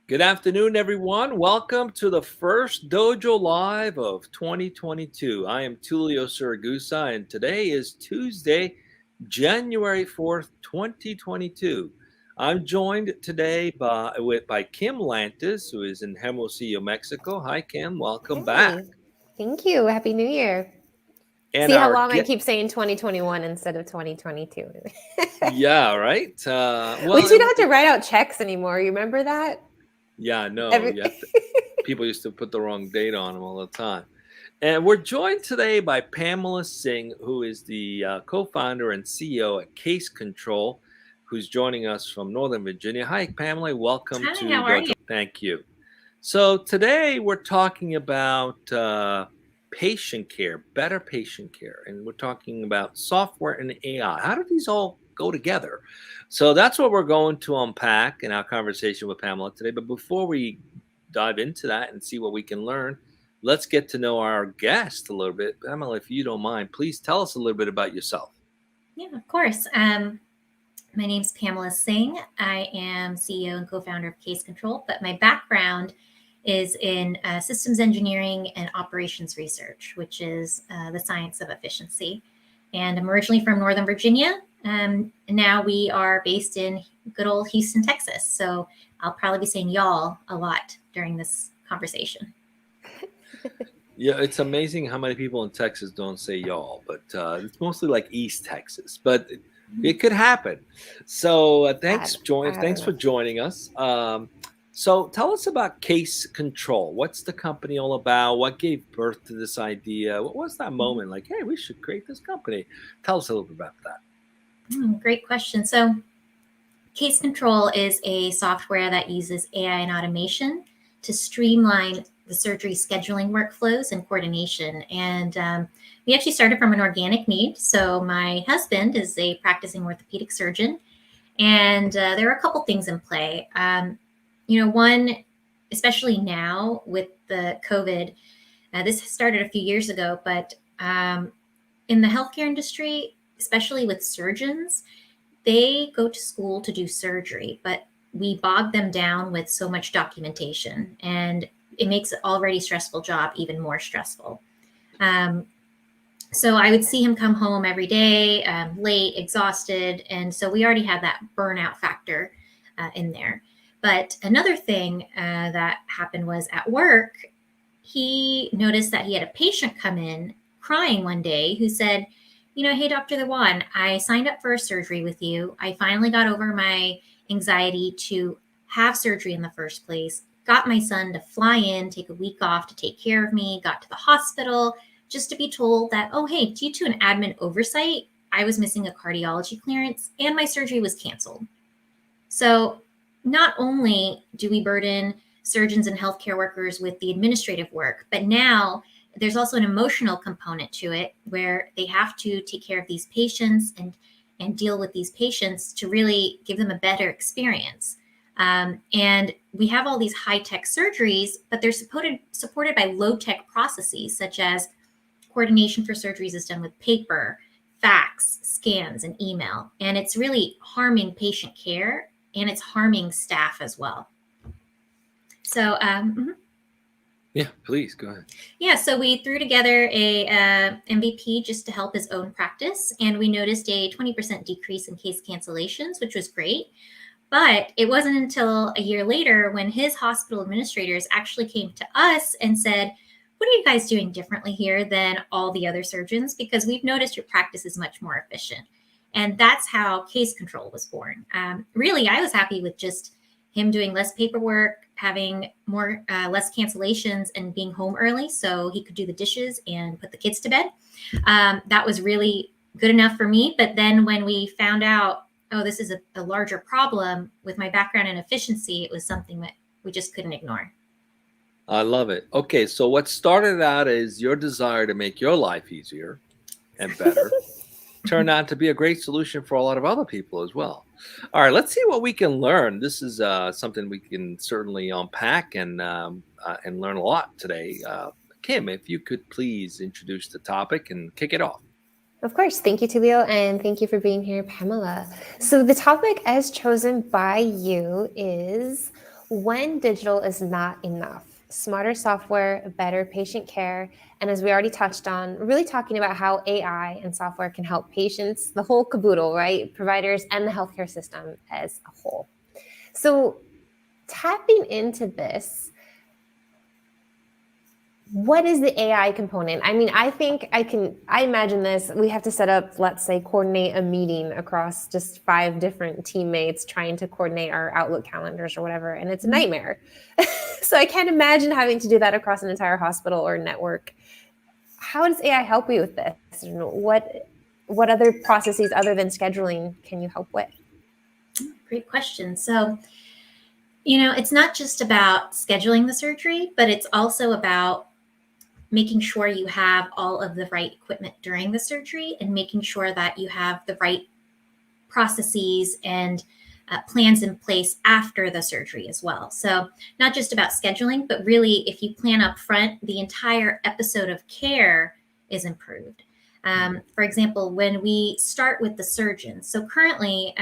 Good afternoon, everyone. Welcome to the first Dojo Live of 2022. I am Tulio Siragusa, and today is Tuesday, January 4th, 2022. I'm joined today by Kim Lantis, who is in Hermosillo, Mexico. Hi, Kim. Welcome back. Hey, thank you. Happy New Year. And See how our long I get keep saying 2021 instead of 2022. yeah, right. We should have to write out checks anymore. You remember that? Yeah, no, Every you have to. People used to put the wrong date on them all the time. And we're joined today by Pamela Singh, who is the co-founder and CEO at CaseControl, who's joining us from Northern Virginia. Hi, Pamela. Welcome Hi, to how are Dojo. you? Thank you. So today we're talking about patient care, better patient care, and we're talking about software and AI. How do these all go together? So that's what we're going to unpack in our conversation with Pamela today. But before we dive into that and see what we can learn, let's get to know our guest a little bit. Pamela, if you don't mind, please tell us a little bit about yourself. Yeah, of course. My name's Pamela Singh. I am CEO and co-founder of CaseControl, but my background is in systems engineering and operations research, which is the science of efficiency. And I'm originally from Northern Virginia. And now we are based in good old Houston, Texas. So I'll probably be saying y'all a lot during this conversation. Yeah, it's amazing how many people in Texas don't say y'all, but it's mostly like East Texas. But it could happen. So I thanks don't for know. joining us. So tell us about Case Control. What's the company all about? What gave birth to this idea? What was that moment like? Hey, we should create this company. Tell us a little bit about that. Great question. So CaseControl is a software that uses AI and automation to streamline the surgery scheduling workflows and coordination. And we actually started from an organic need. So my husband is a practicing orthopedic surgeon, and there are a couple things in play. One, especially now with the COVID, this started a few years ago, but in the healthcare industry, especially with surgeons, they go to school to do surgery, but we bog them down with so much documentation, and it makes an already stressful job even more stressful. Um, so I would see him come home every day, late, exhausted, and so we already had that burnout factor in there. But another thing that happened was at work, he noticed that he had a patient come in crying one day who said, hey, Dr. Dewan, I signed up for a surgery with you. I finally got over my anxiety to have surgery in the first place, got my son to fly in, take a week off to take care of me, got to the hospital just to be told that, oh, hey, due to an admin oversight, I was missing a cardiology clearance and my surgery was canceled. So not only do we burden surgeons and healthcare workers with the administrative work, but now there's also an emotional component to it where they have to take care of these patients and deal with these patients to really give them a better experience. And we have all these high-tech surgeries, but they're supported by low-tech processes, such as coordination for surgeries is done with paper, fax, scans, and email. And it's really harming patient care, and it's harming staff as well. So, Yeah, please go ahead. Yeah, so we threw together a MVP just to help his own practice, and we noticed a 20% decrease in case cancellations, which was great. But it wasn't until a year later when his hospital administrators actually came to us and said, what are you guys doing differently here than all the other surgeons? Because we've noticed your practice is much more efficient. And that's how CaseControl was born. Really, I was happy with just him doing less paperwork, having less cancellations, and being home early so he could do the dishes and put the kids to bed. That was really good enough for me. But then when we found out, oh, this is a larger problem with my background in efficiency, it was something that we just couldn't ignore. I love it. Okay, so what started out as your desire to make your life easier and better turned out to be a great solution for a lot of other people as well. All right, let's see what we can learn. This is something we can certainly unpack and learn a lot today. Kim, if you could please introduce the topic and kick it off. Of course. Thank you, Tulio, and thank you for being here, Pamela. So the topic as chosen by you is when digital is not enough. Smarter software, better patient care, and as we already touched on, really talking about how AI and software can help patients, the whole caboodle, right? Providers and the healthcare system as a whole. So tapping into this, what is the AI component? I mean, I imagine this. We have to set up, let's say, coordinate a meeting across just 5 different teammates trying to coordinate our Outlook calendars or whatever. And it's a nightmare. So I can't imagine having to do that across an entire hospital or network. How does AI help you with this? What other processes other than scheduling can you help with? Great question. So, it's not just about scheduling the surgery, but it's also about making sure you have all of the right equipment during the surgery and making sure that you have the right processes and plans in place after the surgery as well. So not just about scheduling, but really if you plan up front, the entire episode of care is improved. For example, when we start with the surgeon, so currently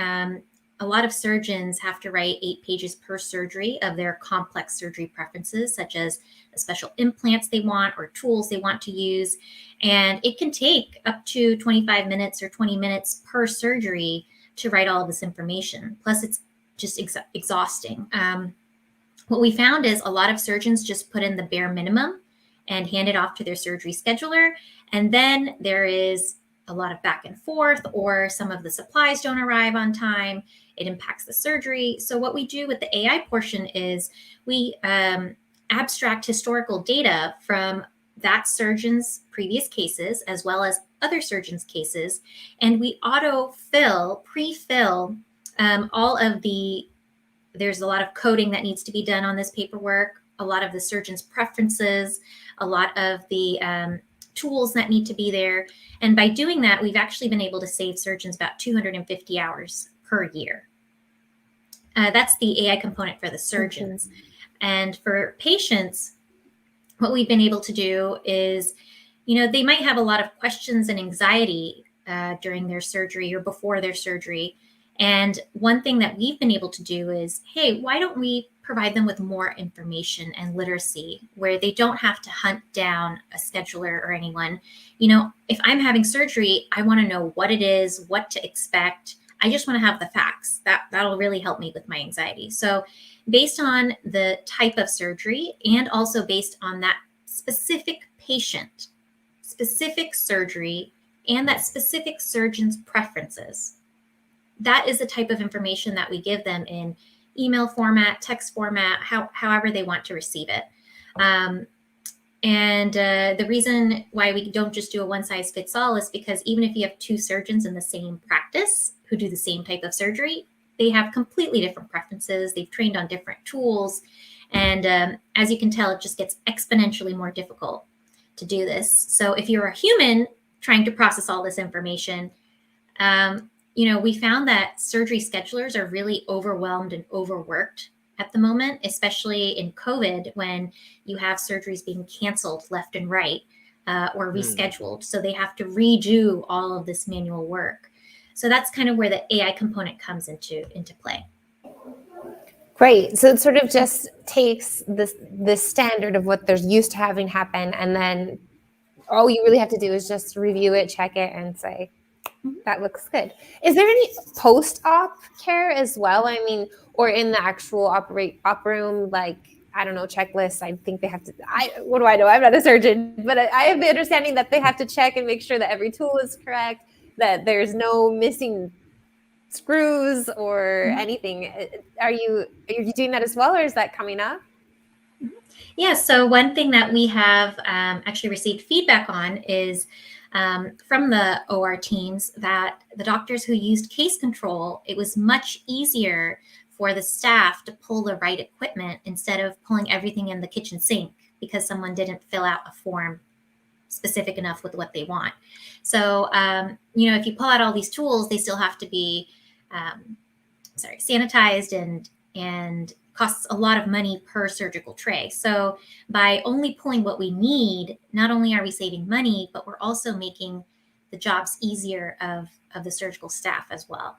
a lot of surgeons have to write 8 pages per surgery of their complex surgery preferences, such as the special implants they want or tools they want to use. And it can take up to 25 minutes or 20 minutes per surgery to write all of this information. Plus, it's just exhausting. What we found is a lot of surgeons just put in the bare minimum and hand it off to their surgery scheduler. And then there is a lot of back and forth, or some of the supplies don't arrive on time. It impacts the surgery. So what we do with the AI portion is we abstract historical data from that surgeon's previous cases, as well as other surgeons' cases, and we pre-fill all of there's a lot of coding that needs to be done on this paperwork, a lot of the surgeon's preferences, a lot of the tools that need to be there. And by doing that, we've actually been able to save surgeons about 250 hours per year. That's the AI component for the surgeons. And for patients, what we've been able to do is, they might have a lot of questions and anxiety during their surgery or before their surgery. And one thing that we've been able to do is, hey, why don't we provide them with more information and literacy where they don't have to hunt down a scheduler or anyone. If I'm having surgery, I want to know what it is, what to expect. I just want to have the facts. That'll really help me with my anxiety. So based on the type of surgery and also based on that specific patient, specific surgery, and that specific surgeon's preferences, that is the type of information that we give them in email format, text format, however they want to receive it. The reason why we don't just do a one-size-fits-all is because even if you have 2 surgeons in the same practice who do the same type of surgery, they have completely different preferences. They've trained on different tools. And as you can tell, it just gets exponentially more difficult to do this. So if you're a human trying to process all this information, we found that surgery schedulers are really overwhelmed and overworked at the moment, especially in COVID, when you have surgeries being canceled left and right or rescheduled. So they have to redo all of this manual work. So that's kind of where the AI component comes into play. Great. So it sort of just takes the standard of what they're used to having happen, and then all you really have to do is just review it, check it, and say, that looks good. Is there any post-op care as well? I mean, or in the actual op room, like, I don't know, checklists. I think they have to, what do I know? I'm not a surgeon, but I have the understanding that they have to check and make sure that every tool is correct, that there's no missing screws or anything. Are you doing that as well, or is that coming up? Yeah, so one thing that we have actually received feedback on is from the OR teams that the doctors who used CaseControl, it was much easier for the staff to pull the right equipment instead of pulling everything in the kitchen sink because someone didn't fill out a form specific enough with what they want. So, if you pull out all these tools, they still have to be sanitized and costs a lot of money per surgical tray. So by only pulling what we need, not only are we saving money, but we're also making the jobs easier of the surgical staff as well.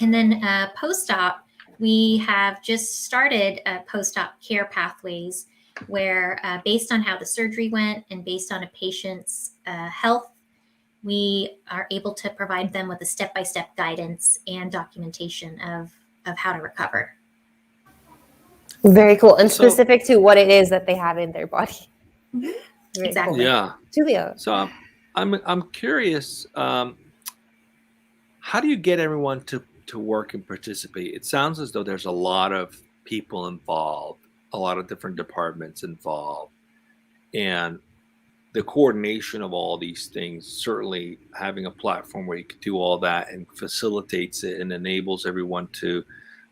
And then post-op, we have just started post-op care pathways where based on how the surgery went and based on a patient's health, we are able to provide them with a step-by-step guidance and documentation of how to recover. Very cool. And So- specific to what it is that they have in their body. Mhm. Very Exactly. cool. Yeah. Julia. So I'm curious. How do you get everyone to work and participate? It sounds as though there's a lot of people involved, a lot of different departments involved, and the coordination of all these things, certainly having a platform where you can do all that and facilitates it and enables everyone to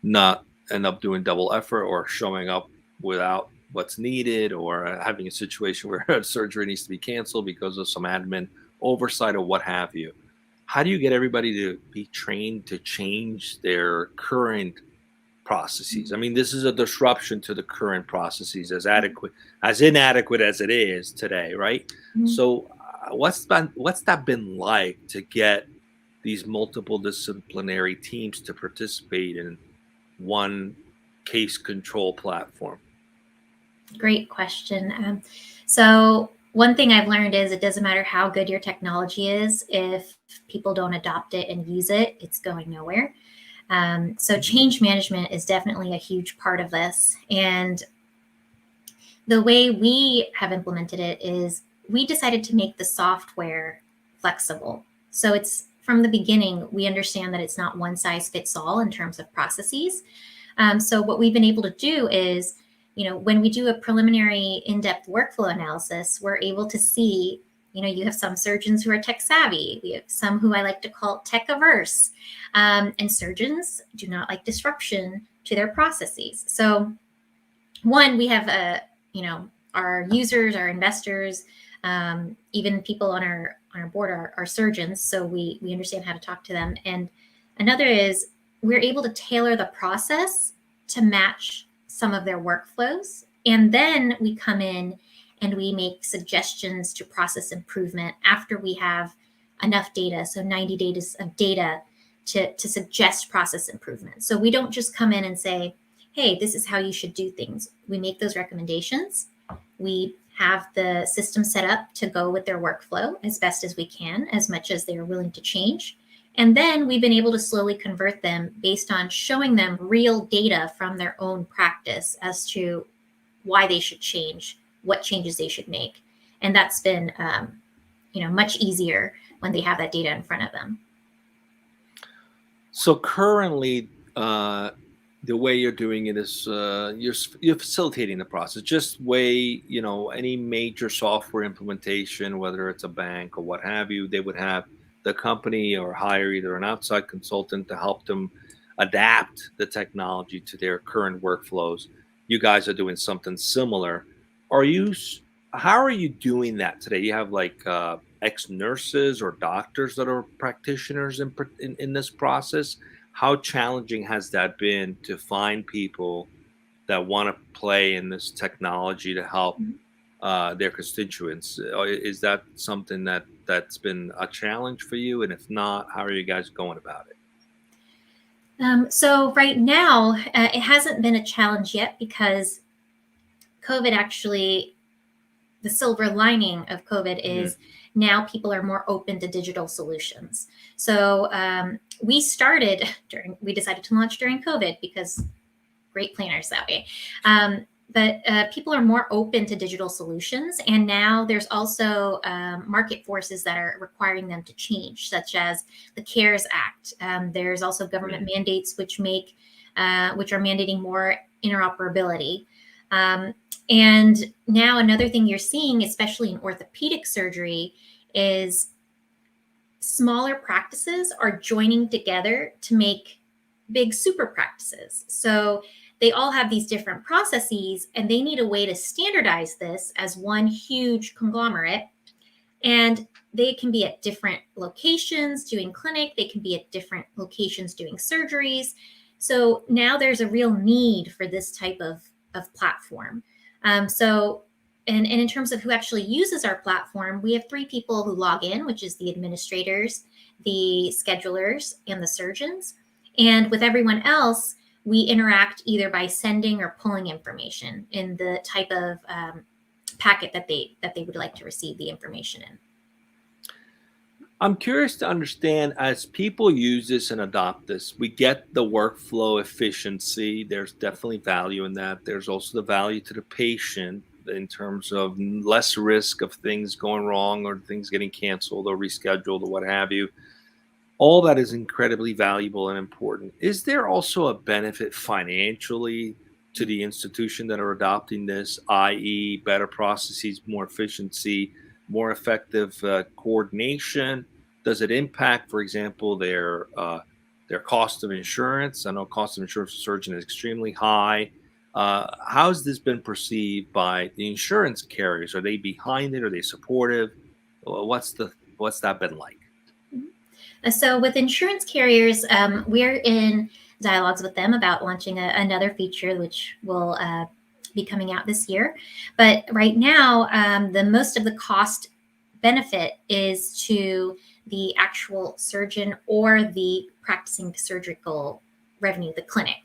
not end up doing double effort or showing up without what's needed, or having a situation where a surgery needs to be canceled because of some admin oversight or what have you. How do you get everybody to be trained to change their current processes? I mean, this is a disruption to the current processes, as inadequate as it is today, right? Mhm. So, what's that been like to get these multiple disciplinary teams to participate in one case control platform? Great question. So one thing I've learned is it doesn't matter how good your technology is, if people don't adopt it and use it, it's going nowhere. So change management is definitely a huge part of this. And the way we have implemented it is we decided to make the software flexible. So it's from the beginning, we understand that it's not one size fits all in terms of processes. So what we've been able to do is, when we do a preliminary in-depth workflow analysis, we're able to see, you have some surgeons who are tech savvy. We have some who I like to call tech averse. And surgeons do not like disruption to their processes. So one, we have our users, our investors, even people on our board are surgeons. So we understand how to talk to them. And another is we're able to tailor the process to match some of their workflows. And then we come in and we make suggestions to process improvement after we have enough data. So 90 days of data to suggest process improvement. So we don't just come in and say, hey, this is how you should do things. We make those recommendations. We have the system set up to go with their workflow as best as we can, as much as they are willing to change. And then we've been able to slowly convert them based on showing them real data from their own practice as to why they should change, what changes they should make. And that's been, much easier when they have that data in front of them. So currently, the way you're doing it is you're facilitating the process. Just way, any major software implementation, whether it's a bank or what have you, they would have the company or hire either an outside consultant to help them adapt the technology to their current workflows. You guys are doing something similar. How are you doing that today? You have like ex-nurses or doctors that are practitioners in this process. How challenging has that been to find people that want to play in this technology to help their constituents? Is that something that's been a challenge for you? And if not, how are you guys going about it? So right now, it hasn't been a challenge yet because COVID actually, the silver lining of COVID is now people are more open to digital solutions. So we decided to launch during COVID because great planners that way. But people are more open to digital solutions. And now there's also market forces that are requiring them to change, such as the CARES Act. There's also government mandates which are mandating more interoperability. And now another thing you're seeing, especially in orthopedic surgery, is smaller practices are joining together to make big super practices. So they all have these different processes and they need a way to standardize this as one huge conglomerate. And they can be at different locations doing clinic. They can be at different locations doing surgeries. So now there's a real need for this type of platform. And in terms of who actually uses our platform, we have 3 people who log in, which is the administrators, the schedulers, and the surgeons. And with everyone else, we interact either by sending or pulling information in the type of packet that they would like to receive the information in. I'm curious to understand, as people use this and adopt this, we get the workflow efficiency. There's definitely value in that. There's also the value to the patient in terms of less risk of things going wrong or things getting canceled or rescheduled or what have you. All that is incredibly valuable and important. Is there also a benefit financially to the institution that are adopting this, i.e., better processes, more efficiency, more effective coordination? Does it impact, for example, their cost of insurance? I know cost of insurance for surgeon is extremely high. How's this been perceived by the insurance carriers? Are they behind it? Are they supportive? What's that been like? So with insurance carriers, we're in dialogues with them about launching another feature, which will be coming out this year. But right now, the most of the cost benefit is to the actual surgeon or the practicing surgical revenue, the clinic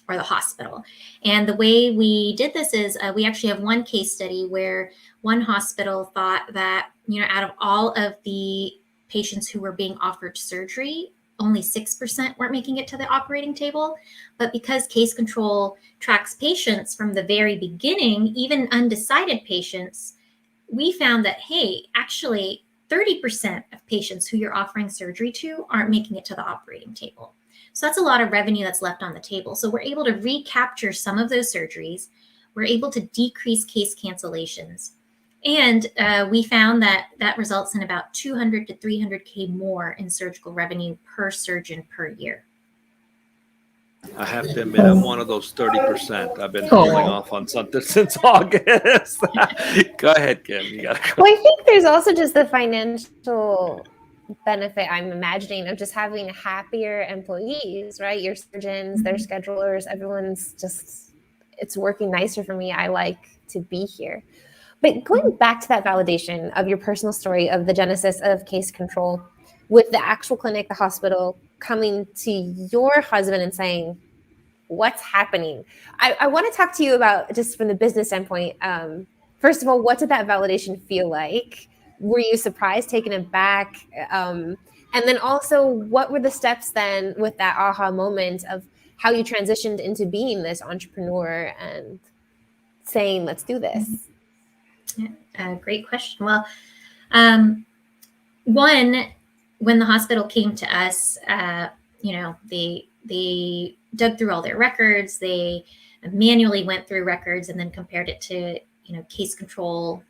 or the hospital. And the way we did this is we actually have one case study where one hospital thought that, out of all of the patients who were being offered surgery, only 6% weren't making it to the operating table. But because CaseControl tracks patients from the very beginning, even undecided patients, we found that, hey, actually 30% of patients who you're offering surgery to aren't making it to the operating table. So that's a lot of revenue that's left on the table. So we're able to recapture some of those surgeries. We're able to decrease case cancellations. And we found that results in about 200 to 300K more in surgical revenue per surgeon per year. I have to admit, I'm one of those 30%. I've been holding off on something since August. Go ahead, Kim. You got to go. Well, I think there's also just the financial benefit, I'm imagining, of just having happier employees, right? Your surgeons, their schedulers, everyone's just, it's working nicer for me. I like to be here. But going back to that validation of your personal story of the genesis of CaseControl, with the actual clinic, the hospital, coming to your husband and saying, what's happening? I want to talk to you about, just from the business standpoint, first of all, what did that validation feel like? Were you surprised, taken aback? And then also, what were the steps then with that aha moment of how you transitioned into being this entrepreneur and saying, let's do this? Yeah, great question. Well, one, when the hospital came to us, they dug through all their records. They manually went through records and then compared it to, CaseControl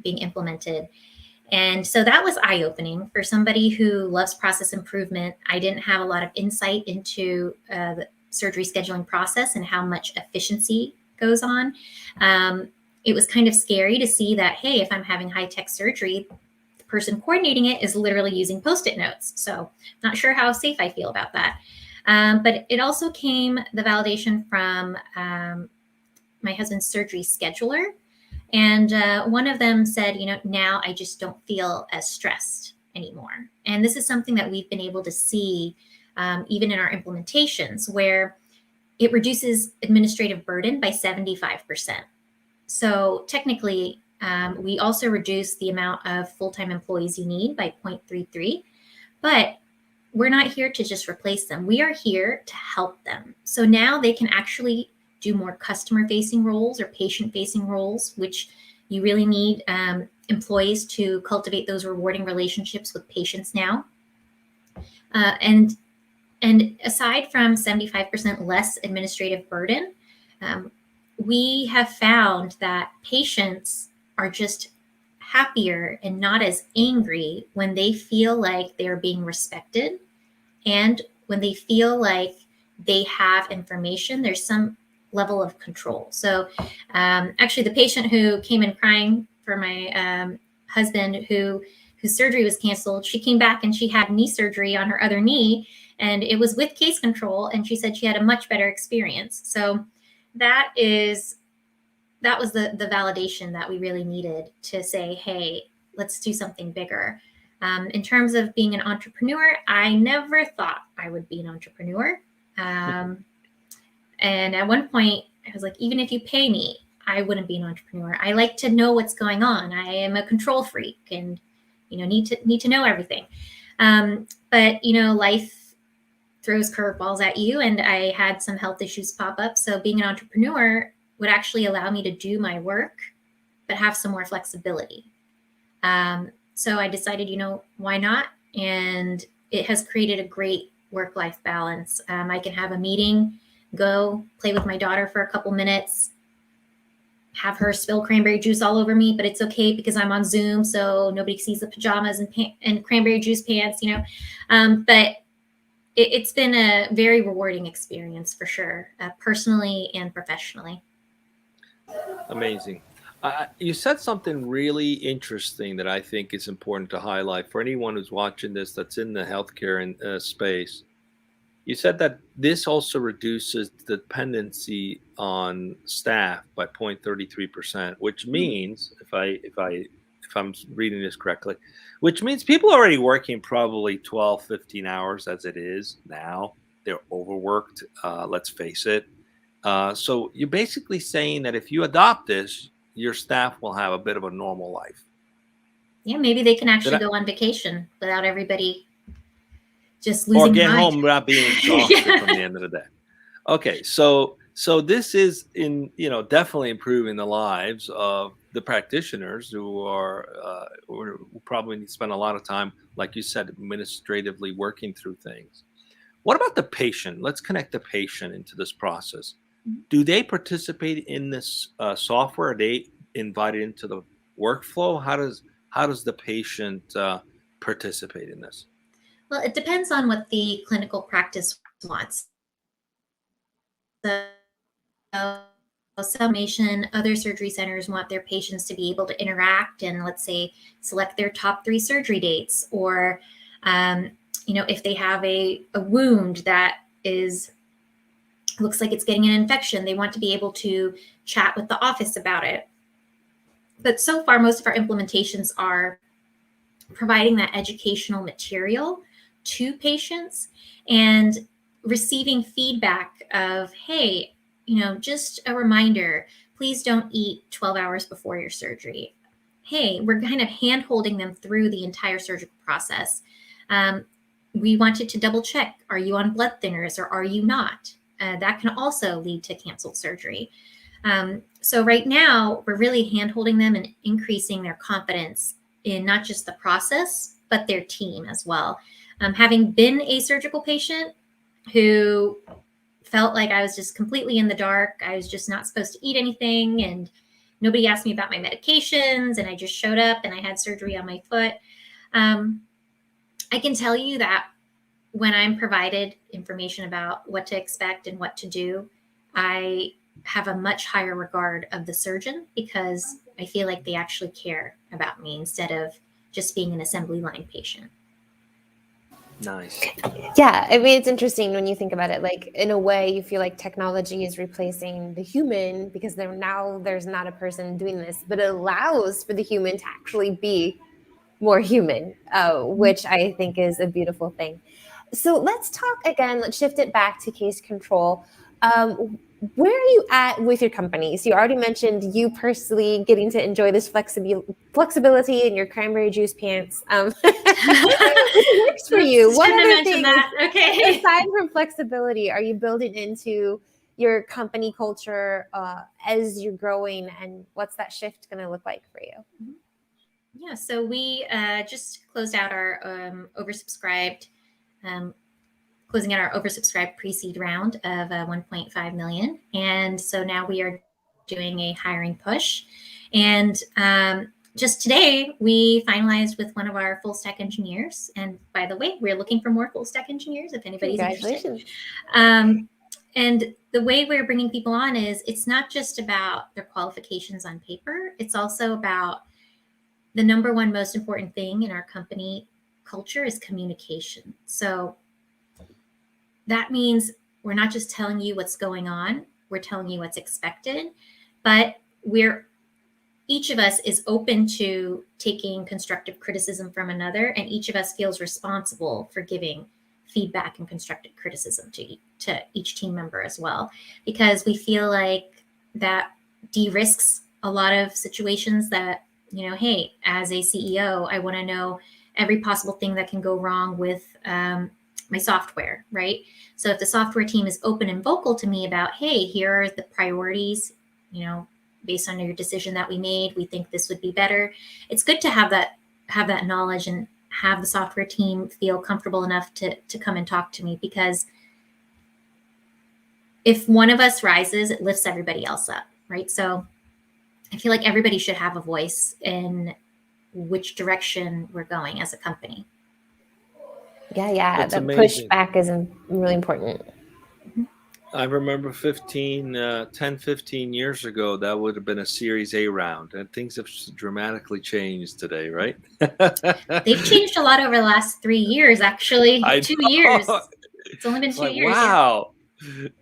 being implemented. And so that was eye-opening for somebody who loves process improvement. I didn't have a lot of insight into the surgery scheduling process and how much efficiency goes on. It was kind of scary to see that, hey, if I'm having high-tech surgery, the person coordinating it is literally using Post-it notes. So not sure how safe I feel about that. But it also came, the validation, from my husband's surgery scheduler. And one of them said, now I just don't feel as stressed anymore. And this is something that we've been able to see even in our implementations, where it reduces administrative burden by 75%. So technically, we also reduce the amount of full-time employees you need by 0.33, but we're not here to just replace them. We are here to help them. So now they can actually do more customer-facing roles or patient-facing roles, which you really need employees to cultivate those rewarding relationships with patients now. And aside from 75% less administrative burden, we have found that patients are just happier and not as angry when they feel like they're being respected and when they feel like they have information. There's some level of control. So actually, the patient who came in crying for my husband, whose surgery was canceled, she came back and she had knee surgery on her other knee, and it was with CaseControl, and she said she had a much better experience. So that was the validation that we really needed to say, hey, let's do something bigger. In terms of being an entrepreneur, I never thought I would be an entrepreneur. And at one point, I was like, even if you pay me, I wouldn't be an entrepreneur. I like to know what's going on. I am a control freak, and need to know everything. But life throws curveballs at you, and I had some health issues pop up. So being an entrepreneur would actually allow me to do my work, but have some more flexibility. So I decided, why not? And it has created a great work-life balance. I can have a meeting, go play with my daughter for a couple minutes, have her spill cranberry juice all over me, but it's okay because I'm on Zoom, so nobody sees the pajamas and cranberry juice pants, But it's been a very rewarding experience for sure, personally and professionally. Amazing. You said something really interesting that I think is important to highlight for anyone who's watching this that's in the healthcare space. You said that this also reduces the dependency on staff by 0.33%, which means, if I'm reading this correctly, which means people are already working probably 12, 15 hours as it is now. They're overworked, let's face it. So you're basically saying that if you adopt this, your staff will have a bit of a normal life. Yeah, maybe they can actually go on vacation without everybody just losing or get mind. home without being exhausted from the end of the day. Okay, so this is definitely improving the lives of the practitioners who who probably need to spend a lot of time, like you said, administratively working through things. What about the patient? Let's connect the patient into this process. Do they participate in this software? Are they invited into the workflow? How does the patient participate in this? Well, it depends on what the clinical practice wants. So other surgery centers want their patients to be able to interact and, let's say, select their top 3 surgery dates, or if they have a wound that looks like it's getting an infection, they want to be able to chat with the office about it. But so far, most of our implementations are providing that educational material to patients and receiving feedback of, hey, just a reminder, please don't eat 12 hours before your surgery. Hey, we're kind of hand-holding them through the entire surgical process. We wanted to double check, are you on blood thinners or are you not? That can also lead to canceled surgery. So right now, we're really hand-holding them and increasing their confidence in not just the process, but their team as well. Having been a surgical patient who felt like I was just completely in the dark, I was just not supposed to eat anything, and nobody asked me about my medications, and I just showed up and I had surgery on my foot. I can tell you that when I'm provided information about what to expect and what to do, I have a much higher regard of the surgeon because I feel like they actually care about me instead of just being an assembly line patient. Nice. Yeah, I mean, it's interesting when you think about it. Like, in a way, you feel like technology is replacing the human because there's not a person doing this, but it allows for the human to actually be more human, which I think is a beautiful thing. So let's talk again. Let's shift it back to CaseControl. Where are you at with your company? So you already mentioned you personally getting to enjoy this flexibility in your cranberry juice pants. It works for you. What other things, okay, aside from flexibility, are you building into your company culture as you're growing, and what's that shift going to look like for you? Yeah, so we just closed out our oversubscribed pre-seed round of 1.5 million. And so now we are doing a hiring push. And just today, we finalized with one of our full stack engineers. And by the way, we're looking for more full stack engineers if anybody's interested. And the way we're bringing people on is it's not just about their qualifications on paper. It's also about the number one most important thing in our company culture is communication. So that means we're not just telling you what's going on, we're telling you what's expected, but each of us is open to taking constructive criticism from another, and each of us feels responsible for giving feedback and constructive criticism to each team member as well, because we feel like that de-risks a lot of situations that, hey, as a CEO, I want to know every possible thing that can go wrong with my software, right? So if the software team is open and vocal to me about, hey, here are the priorities, based on your decision that we made, we think this would be better. It's good to have that knowledge and have the software team feel comfortable enough to come and talk to me, because if one of us rises, it lifts everybody else up, right? So I feel like everybody should have a voice in which direction we're going as a company. Yeah. That's The amazing. pushback is really important. I remember 10, 15 years ago, that would have been a Series A round, and things have dramatically changed today, right? They've changed a lot over the last 3 years, actually. I 2 know. years. It's only been It's 2 like, years. wow.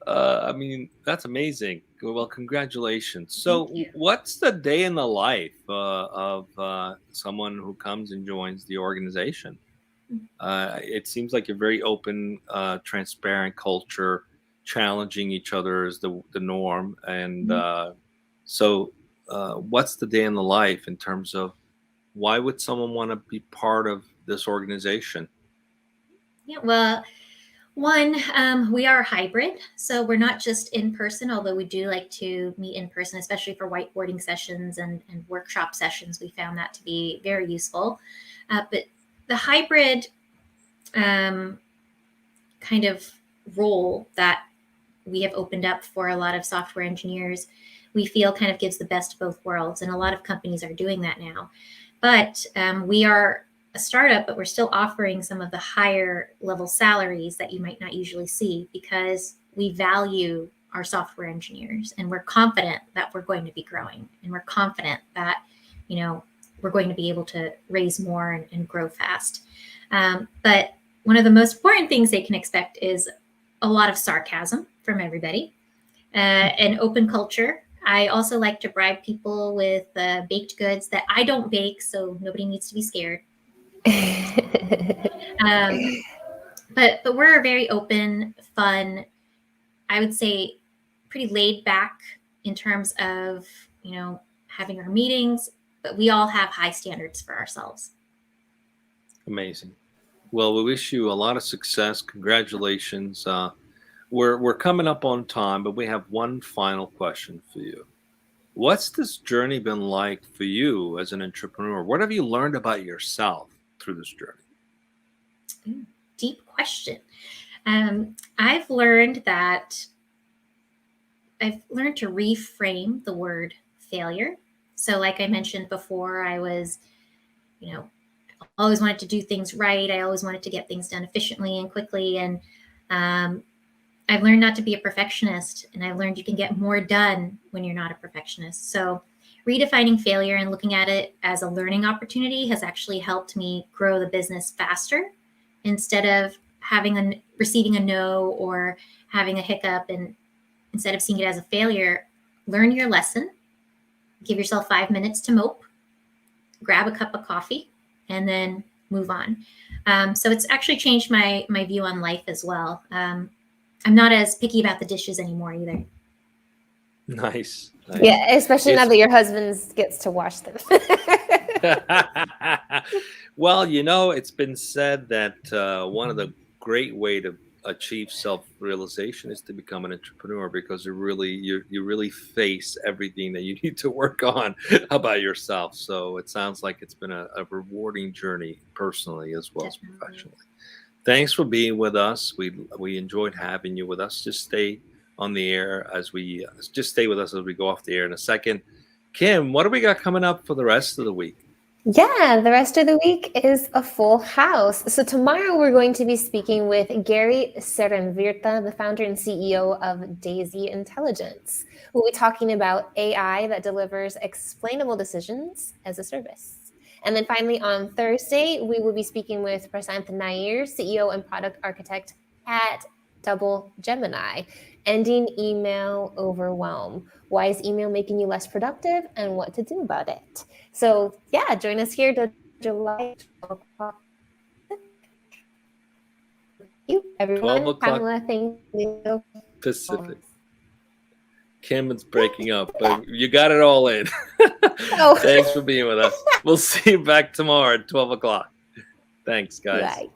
I mean, that's amazing. Well, congratulations. So, Thank you. what's the day in the life of someone who comes and joins the organization? It seems like a very open, transparent culture. Challenging each other is the norm, and so what's the day in the life in terms of why would someone want to be part of this organization? Yeah, well, one, we are hybrid, so we're not just in person, although we do like to meet in person, especially for whiteboarding sessions and workshop sessions. We found that to be very useful. But the hybrid kind of role that we have opened up for a lot of software engineers, we feel kind of gives the best of both worlds. And a lot of companies are doing that now. But we are a startup, but we're still offering some of the higher level salaries that you might not usually see, because we value our software engineers, and we're confident that we're going to be growing, and we're confident that, we're going to be able to raise more and grow fast. But one of the most important things they can expect is a lot of sarcasm from everybody, an open culture. I also like to bribe people with baked goods that I don't bake, so nobody needs to be scared. But we're very open, fun, I would say pretty laid back in terms of, having our meetings, but we all have high standards for ourselves. Amazing. Well, we wish you a lot of success. Congratulations. We're coming up on time, but we have one final question for you. What's this journey been like for you as an entrepreneur? What have you learned about yourself through this journey? Deep question. I've learned to reframe the word failure. So like I mentioned before, I was, always wanted to do things right. I always wanted to get things done efficiently and quickly. And I've learned not to be a perfectionist, and I've learned you can get more done when you're not a perfectionist. So redefining failure and looking at it as a learning opportunity has actually helped me grow the business faster, instead of receiving a no or having a hiccup. And instead of seeing it as a failure, learn your lesson, give yourself 5 minutes to mope, grab a cup of coffee, and then move on. So it's actually changed my view on life as well. I'm not as picky about the dishes anymore either. Nice. Yeah, especially now that your husband gets to wash them. Well, it's been said that one of the great way to achieve self-realization is to become an entrepreneur, because you really face everything that you need to work on about yourself. So it sounds like it's been a rewarding journey personally as well as professionally. Thanks for being with us. We enjoyed having you with us. Just stay on the air stay with us as we go off the air in a second. Kim, what do we got coming up for the rest of the week? Yeah, the rest of the week is a full house. So tomorrow we're going to be speaking with Gary Serenvirta, the founder and CEO of Daisy Intelligence. We'll be talking about AI that delivers explainable decisions as a service. And then finally on Thursday, we will be speaking with Prasanth Nair, CEO and product architect at Double Gemini, ending email overwhelm. Why is email making you less productive, and what to do about it? So yeah, join us here, dojo.live. you, 12 everyone. o'clock Pamela, thank you. Pacific. Kim, it's breaking up, but you got it all in. Oh. Thanks for being with us. We'll see you back tomorrow at 12 o'clock. Thanks, guys. Bye.